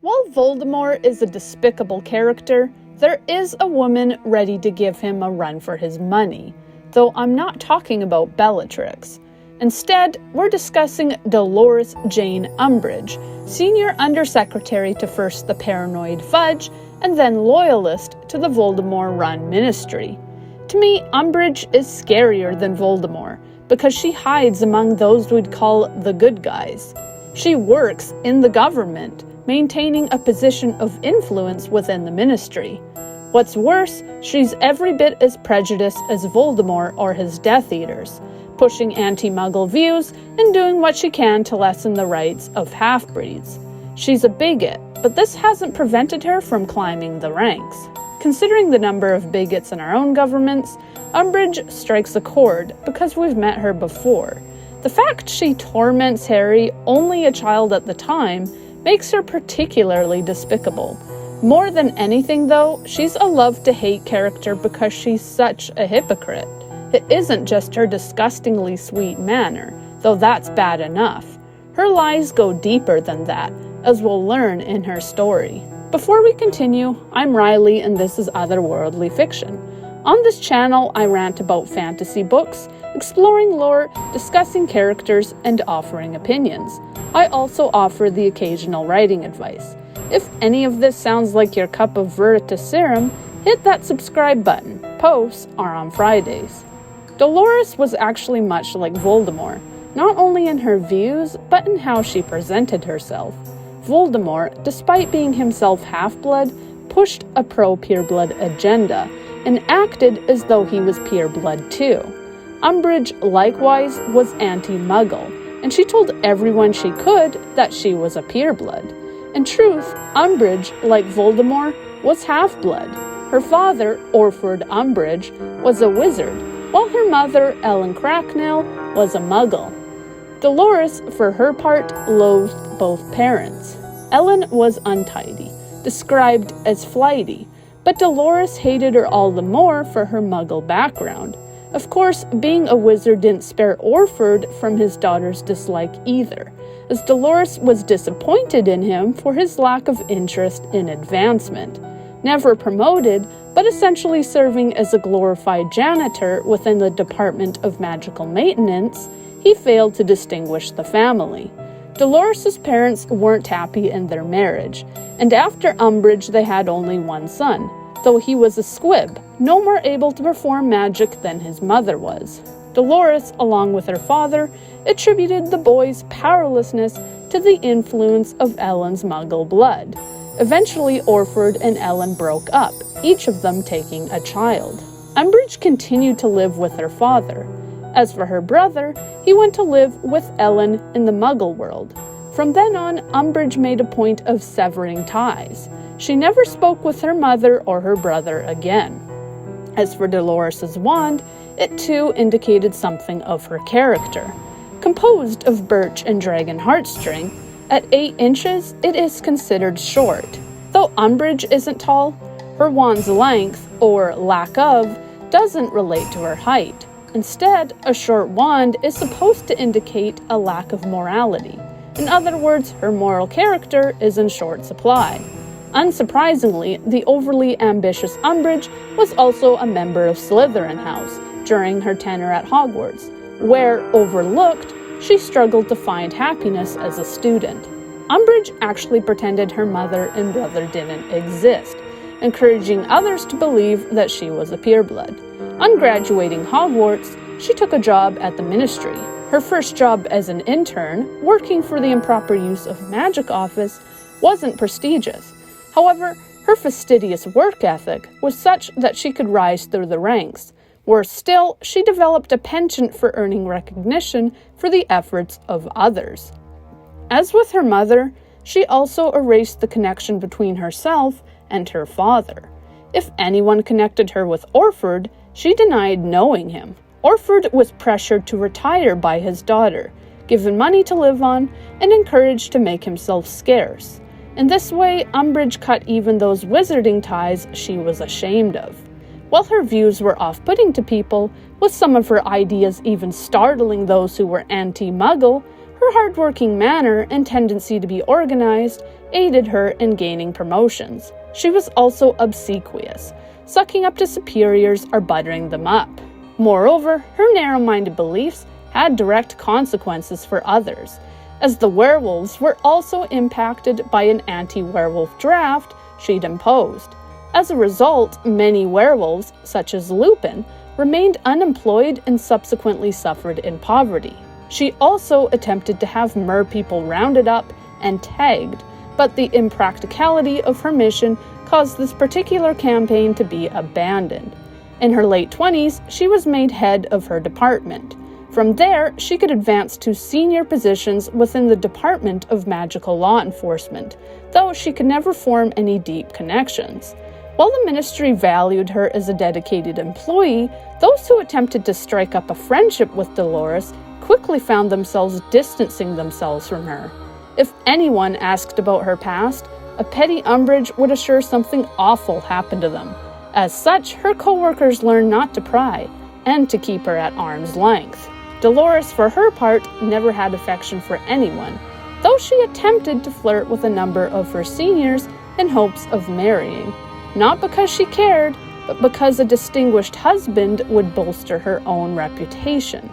While Voldemort is a despicable character, there is a woman ready to give him a run for his money, though I'm not talking about Bellatrix. Instead, we're discussing Dolores Jane Umbridge, Senior Undersecretary to first the Paranoid Fudge, and then Loyalist to the Voldemort-run Ministry. To me, Umbridge is scarier than Voldemort, because she hides among those we'd call the good guys. She works in the government, maintaining a position of influence within the Ministry. What's worse, she's every bit as prejudiced as Voldemort or his Death Eaters, pushing anti-Muggle views and doing what she can to lessen the rights of half-breeds. She's a bigot, but this hasn't prevented her from climbing the ranks. Considering the number of bigots in our own governments, Umbridge strikes a chord because we've met her before. The fact she torments Harry, only a child at the time, makes her particularly despicable. More than anything though, she's a love-to-hate character because she's such a hypocrite. It isn't just her disgustingly sweet manner, though that's bad enough. Her lies go deeper than that, as we'll learn in her story. Before we continue, I'm Riley and this is Otherworldly Fiction. On this channel, I rant about fantasy books, exploring lore, discussing characters, and offering opinions. I also offer the occasional writing advice. If any of this sounds like your cup of veritaserum, hit that subscribe button. Posts are on Fridays. Dolores was actually much like Voldemort, not only in her views, but in how she presented herself. Voldemort, despite being himself half-blood, pushed a pro-pureblood agenda, and acted as though he was pureblood too. Umbridge, likewise, was anti-Muggle, and she told everyone she could that she was a pureblood. In truth, Umbridge, like Voldemort, was half-blood. Her father, Orford Umbridge, was a wizard, while her mother, Ellen Cracknell, was a Muggle. Dolores, for her part, loathed both parents. Ellen was untidy, described as flighty, but Dolores hated her all the more for her Muggle background. Of course, being a wizard didn't spare Orford from his daughter's dislike either, as Dolores was disappointed in him for his lack of interest in advancement. Never promoted, but essentially serving as a glorified janitor within the Department of Magical Maintenance, he failed to distinguish the family. Dolores' parents weren't happy in their marriage, and after Umbridge they had only one son, though he was a squib, no more able to perform magic than his mother was. Dolores, along with her father, attributed the boy's powerlessness to the influence of Ellen's Muggle blood. Eventually, Orford and Ellen broke up, each of them taking a child. Umbridge continued to live with her father. As for her brother, he went to live with Ellen in the Muggle world. From then on, Umbridge made a point of severing ties. She never spoke with her mother or her brother again. As for Dolores' wand, it too indicated something of her character. Composed of birch and dragon heartstring, at 8 inches, it is considered short. Though Umbridge isn't tall, her wand's length, or lack of, doesn't relate to her height. Instead, a short wand is supposed to indicate a lack of morality. In other words, her moral character is in short supply. Unsurprisingly, the overly ambitious Umbridge was also a member of Slytherin House during her tenure at Hogwarts, where, overlooked, she struggled to find happiness as a student. Umbridge actually pretended her mother and brother didn't exist, encouraging others to believe that she was a pureblood. On graduating Hogwarts, she took a job at the Ministry. Her first job as an intern, working for the Improper Use of Magic office, wasn't prestigious. However, her fastidious work ethic was such that she could rise through the ranks. Worse still, she developed a penchant for earning recognition for the efforts of others. As with her mother, she also erased the connection between herself and her father. If anyone connected her with Orford, she denied knowing him. Orford was pressured to retire by his daughter, given money to live on, and encouraged to make himself scarce. In this way, Umbridge cut even those wizarding ties she was ashamed of. While her views were off-putting to people, with some of her ideas even startling those who were anti-Muggle, her Her hardworking manner and tendency to be organized aided her in gaining promotions. She was also obsequious, sucking up to superiors or buttering them up. Moreover, her narrow-minded beliefs had direct consequences for others, as the werewolves were also impacted by an anti-werewolf draft she'd imposed. As a result, many werewolves, such as Lupin, remained unemployed and subsequently suffered in poverty. She also attempted to have merpeople rounded up and tagged, but the impracticality of her mission caused this particular campaign to be abandoned. In her late 20s, she was made head of her department. From there, she could advance to senior positions within the Department of Magical Law Enforcement, though she could never form any deep connections. While the ministry valued her as a dedicated employee, those who attempted to strike up a friendship with Dolores quickly found themselves distancing themselves from her. If anyone asked about her past, a petty Umbridge would assure something awful happened to them. As such, her co-workers learned not to pry, and to keep her at arm's length. Dolores, for her part, never had affection for anyone, though she attempted to flirt with a number of her seniors in hopes of marrying. Not because she cared, but because a distinguished husband would bolster her own reputation.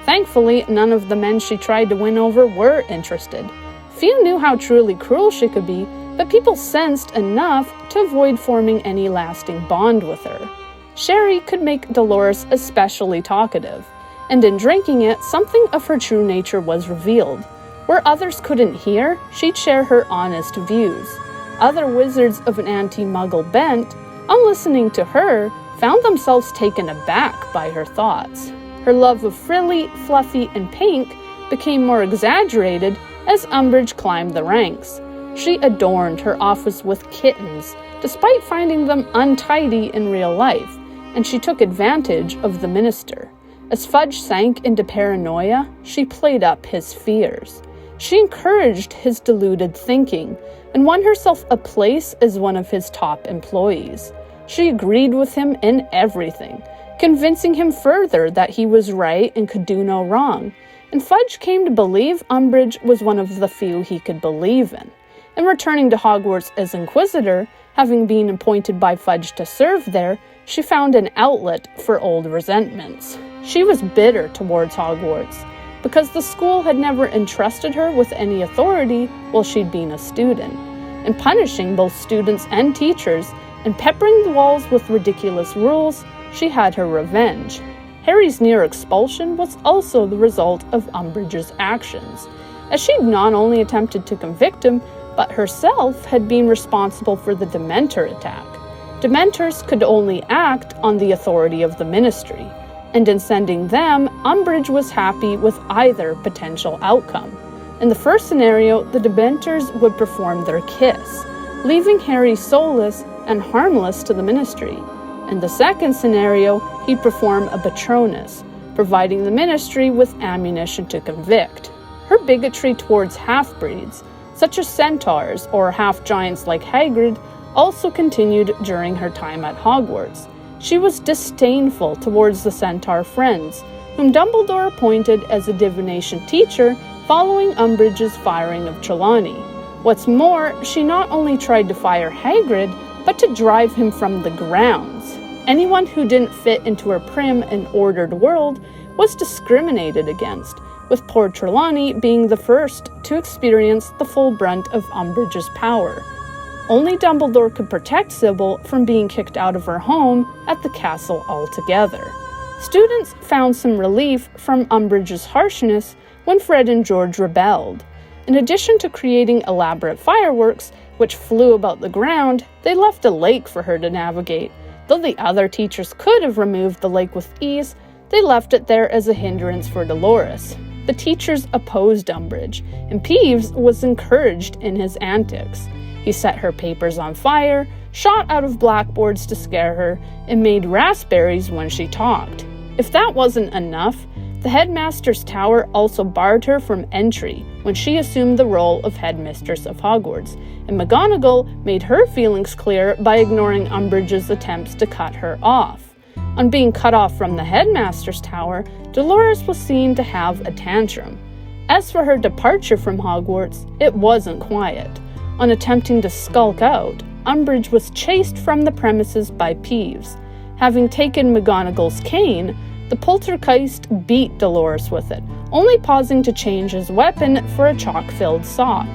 Thankfully, none of the men she tried to win over were interested. Few knew how truly cruel she could be, but people sensed enough to avoid forming any lasting bond with her. Sherry could make Dolores especially talkative, and in drinking it, something of her true nature was revealed. Where others couldn't hear, she'd share her honest views. Other wizards of an anti-muggle bent, on listening to her, found themselves taken aback by her thoughts. Her love of frilly, fluffy, and pink became more exaggerated as Umbridge climbed the ranks. She adorned her office with kittens, despite finding them untidy in real life, and she took advantage of the minister. As Fudge sank into paranoia, she played up his fears. She encouraged his deluded thinking, and won herself a place as one of his top employees. She agreed with him in everything, convincing him further that he was right and could do no wrong, and Fudge came to believe Umbridge was one of the few he could believe in. In returning to Hogwarts as Inquisitor, having been appointed by Fudge to serve there, she found an outlet for old resentments. She was bitter towards Hogwarts, because the school had never entrusted her with any authority while she'd been a student. In punishing both students and teachers, and peppering the walls with ridiculous rules, she had her revenge. Harry's near expulsion was also the result of Umbridge's actions, as she'd not only attempted to convict him, but herself had been responsible for the Dementor attack. Dementors could only act on the authority of the Ministry, and in sending them, Umbridge was happy with either potential outcome. In the first scenario, the Dementors would perform their kiss, leaving Harry soulless and harmless to the Ministry. In the second scenario, he'd perform a Patronus, providing the Ministry with ammunition to convict. Her bigotry towards half-breeds, such as centaurs or half-giants like Hagrid, also continued during her time at Hogwarts. She was disdainful towards the centaur friends, whom Dumbledore appointed as a divination teacher following Umbridge's firing of Trelawney. What's more, she not only tried to fire Hagrid, but to drive him from the grounds. Anyone who didn't fit into her prim and ordered world was discriminated against, with poor Trelawney being the first to experience the full brunt of Umbridge's power. Only Dumbledore could protect Sybil from being kicked out of her home at the castle altogether. Students found some relief from Umbridge's harshness when Fred and George rebelled. In addition to creating elaborate fireworks, which flew about the ground, they left a lake for her to navigate. Though the other teachers could have removed the lake with ease, they left it there as a hindrance for Dolores. The teachers opposed Umbridge, and Peeves was encouraged in his antics. He set her papers on fire, shot out of blackboards to scare her, and made raspberries when she talked. If that wasn't enough, the headmaster's tower also barred her from entry when she assumed the role of headmistress of Hogwarts, and McGonagall made her feelings clear by ignoring Umbridge's attempts to cut her off. On being cut off from the headmaster's tower, Dolores was seen to have a tantrum. As for her departure from Hogwarts, it wasn't quiet. On attempting to skulk out, Umbridge was chased from the premises by Peeves. Having taken McGonagall's cane, the poltergeist beat Dolores with it, only pausing to change his weapon for a chalk-filled sock.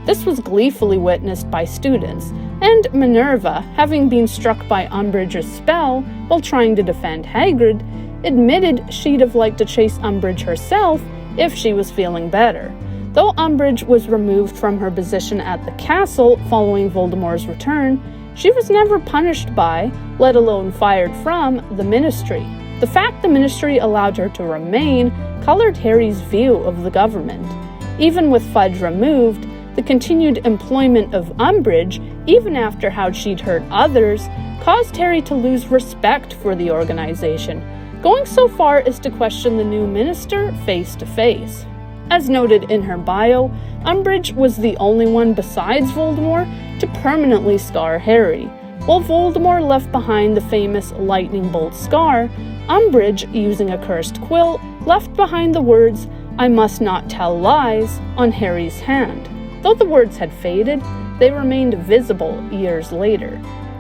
This was gleefully witnessed by students, and Minerva, having been struck by Umbridge's spell while trying to defend Hagrid, admitted she'd have liked to chase Umbridge herself if she was feeling better. Though Umbridge was removed from her position at the castle following Voldemort's return, she was never punished by, let alone fired from, the Ministry. The fact the Ministry allowed her to remain colored Harry's view of the government. Even with Fudge removed, the continued employment of Umbridge, even after how she'd hurt others, caused Harry to lose respect for the organization, going so far as to question the new minister face to face. As noted in her bio, Umbridge was the only one besides Voldemort to permanently scar Harry. While Voldemort left behind the famous lightning bolt scar, Umbridge, using a cursed quill, left behind the words, "I must not tell lies," on Harry's hand. Though the words had faded, they remained visible years later.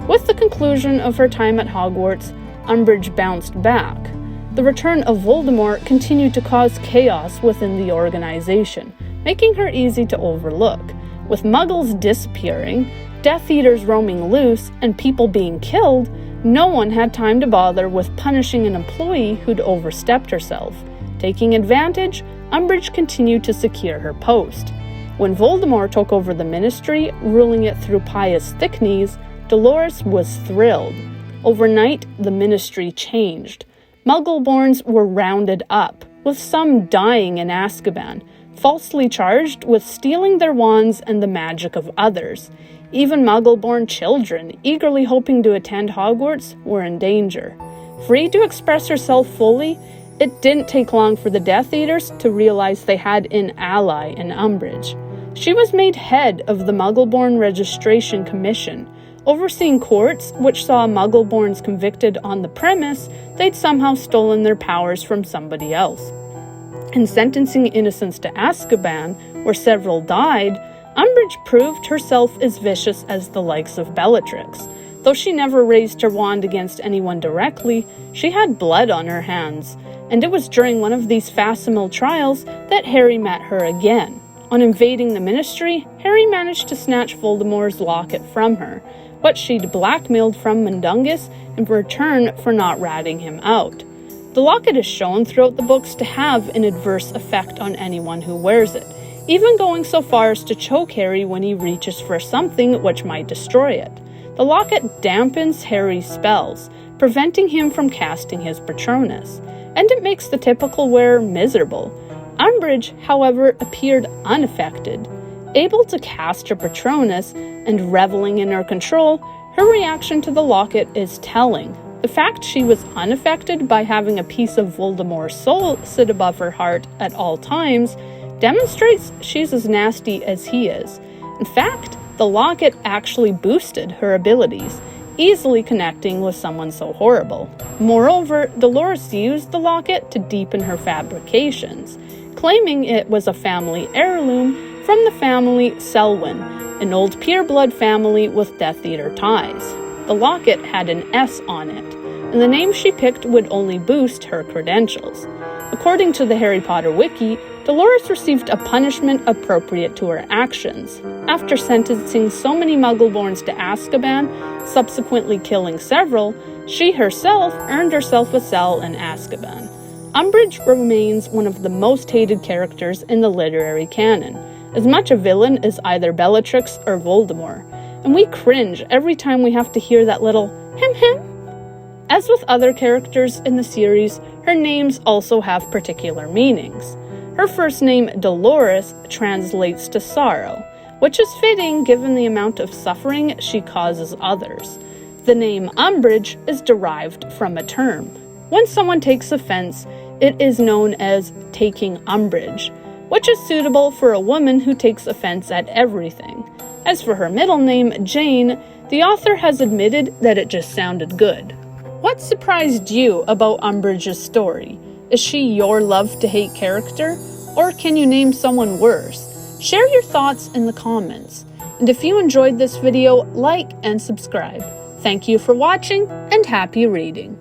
With the conclusion of her time at Hogwarts, Umbridge bounced back. The return of Voldemort continued to cause chaos within the organization, making her easy to overlook. With muggles disappearing, Death Eaters roaming loose, and people being killed, no one had time to bother with punishing an employee who'd overstepped herself. Taking advantage, Umbridge continued to secure her post. When Voldemort took over the Ministry, ruling it through pious Thickneys, Dolores was thrilled. Overnight, the Ministry changed. Muggleborns were rounded up, with some dying in Azkaban, falsely charged with stealing their wands and the magic of others. Even Muggle-born children, eagerly hoping to attend Hogwarts, were in danger. Free to express herself fully, it didn't take long for the Death Eaters to realize they had an ally in Umbridge. She was made head of the Muggle-born Registration Commission, overseeing courts which saw Muggle-borns convicted on the premise they'd somehow stolen their powers from somebody else. In sentencing innocents to Azkaban, where several died, Umbridge proved herself as vicious as the likes of Bellatrix. Though she never raised her wand against anyone directly, she had blood on her hands, and it was during one of these facsimile trials that Harry met her again. On invading the Ministry, Harry managed to snatch Voldemort's locket from her, what she'd blackmailed from Mundungus in return for not ratting him out. The locket is shown throughout the books to have an adverse effect on anyone who wears it, even going so far as to choke Harry when he reaches for something which might destroy it. The locket dampens Harry's spells, preventing him from casting his Patronus, and it makes the typical wearer miserable. Umbridge, however, appeared unaffected. Able to cast her Patronus and reveling in her control, her reaction to the locket is telling. The fact she was unaffected by having a piece of Voldemort's soul sit above her heart at all times demonstrates she's as nasty as he is. In fact, the locket actually boosted her abilities, easily connecting with someone so horrible. Moreover, Dolores used the locket to deepen her fabrications, claiming it was a family heirloom from the family Selwyn, an old pureblood family with Death Eater ties. The locket had an S on it, and the name she picked would only boost her credentials. According to the Harry Potter wiki, Dolores received a punishment appropriate to her actions. After sentencing so many Muggleborns to Azkaban, subsequently killing several, she herself earned herself a cell in Azkaban. Umbridge remains one of the most hated characters in the literary canon, as much a villain as either Bellatrix or Voldemort, and we cringe every time we have to hear that little hem. As with other characters in the series, her names also have particular meanings. Her first name, Dolores, translates to sorrow, which is fitting given the amount of suffering she causes others. The name Umbridge is derived from a term. When someone takes offense, it is known as taking umbrage, which is suitable for a woman who takes offense at everything. As for her middle name, Jane, the author has admitted that it just sounded good. What surprised you about Umbridge's story? Is she your love-to-hate character? Or can you name someone worse? Share your thoughts in the comments. And if you enjoyed this video, like and subscribe. Thank you for watching, and happy reading!